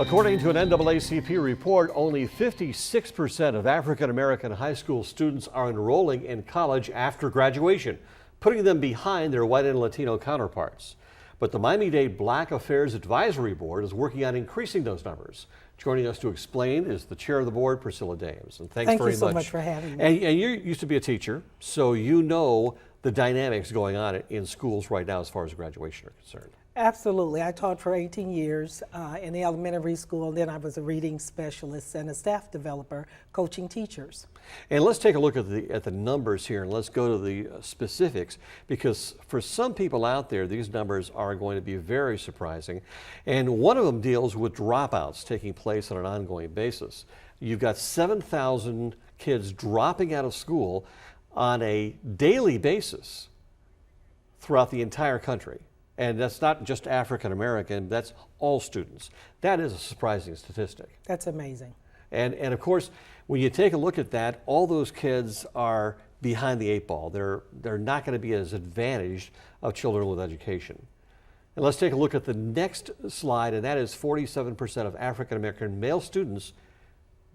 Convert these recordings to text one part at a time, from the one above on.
According to an NAACP report, only 56% of African American high school students are enrolling in college after graduation, putting them behind their white and Latino counterparts. But the Miami-Dade Black Affairs Advisory Board is working on increasing those numbers. Joining us to explain is the chair of the board, Priscilla Dames. And thank you so much for having me. And you used to be a teacher, so you know the dynamics going on in schools right now as far as graduation are concerned. Absolutely. I taught for 18 years in the elementary school, and then I was a reading specialist and a staff developer coaching teachers. And let's take a look at the numbers here, and let's go to the specifics, because for some people out there, these numbers are going to be very surprising. And one of them deals with dropouts taking place on an ongoing basis. You've got 7,000 kids dropping out of school on a daily basis throughout the entire country. And that's not just African American, that's all students. That is a surprising statistic. That's amazing. And of course, when you take a look at that, all those kids are behind the eight ball. They're not going to be as advantaged of children with education. And let's take a look at the next slide, and that is 47% of African American male students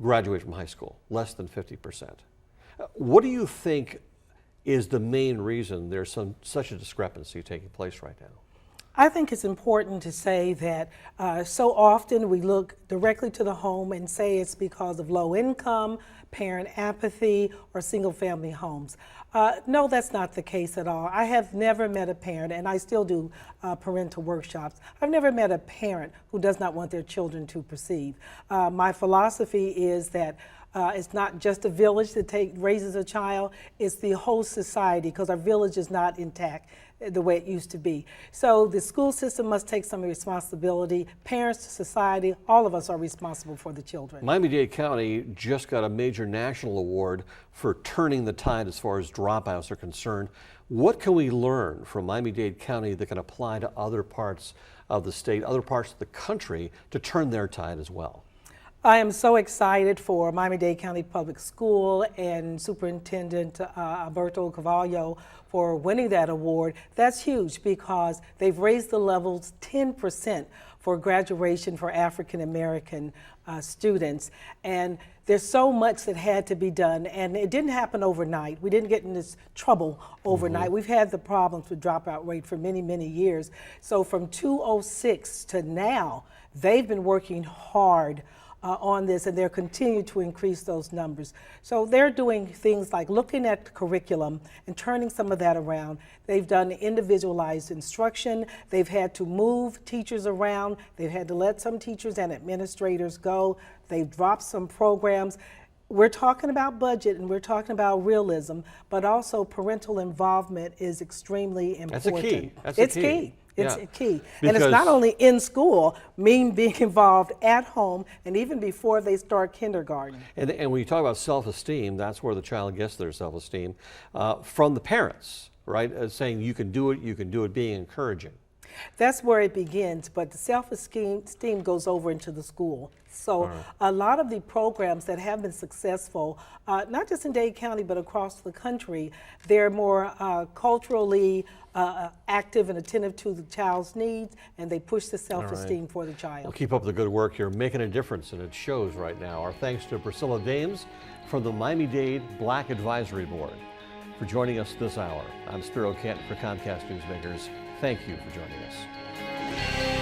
graduate from high school, less than 50%. What do you think is the main reason there's such a discrepancy taking place right now? I think it's important to say that so often we look directly to the home and say it's because of low income, parent apathy, or single family homes. No, that's not the case at all. I have never met a parent, and I still do parental workshops. I've never met a parent who does not want their children to proceed. My philosophy is that it's not just a village that raises a child, it's the whole society, because our village is not intact the way it used to be. So the school system must take some responsibility. Parents, society, all of us are responsible for the children. Miami-Dade County just got a major national award for turning the tide as far as dropouts are concerned. What can we learn from Miami-Dade County that can apply to other parts of the state, other parts of the country to turn their tide as well? I am so excited for Miami-Dade County Public School and Superintendent Alberto Cavallo for winning that award. That's huge because they've raised the levels 10% for graduation for African American students. And there's so much that had to be done, and it didn't happen overnight. We didn't get in this trouble overnight. We've had the problems with dropout rate for many, many years. So from 2006 to now, they've been working hard on this, and they're continuing to increase those numbers. So they're doing things like looking at the curriculum and turning some of that around. They've done individualized instruction. They've had to move teachers around. They've had to let some teachers and administrators go. They've dropped some programs. We're talking about budget and we're talking about realism, but also parental involvement is extremely important. That's a key. It's key. It's key. Because and it's not only in school, being involved at home and even before they start kindergarten. And when you talk about self-esteem, that's where the child gets their self-esteem from the parents, right? Saying you can do it, being encouraging. That's where it begins, but the self-esteem goes over into the school. So a lot of the programs that have been successful, not just in Dade County, but across the country, they're more culturally active and attentive to the child's needs, and they push the self-esteem for the child. Well, keep up the good work. You're making a difference, and it shows right now. Our thanks to Priscilla Dames from the Miami-Dade Black Advisory Board for joining us this hour. I'm Spiro Kent for Comcast Newsmakers. Thank you for joining us.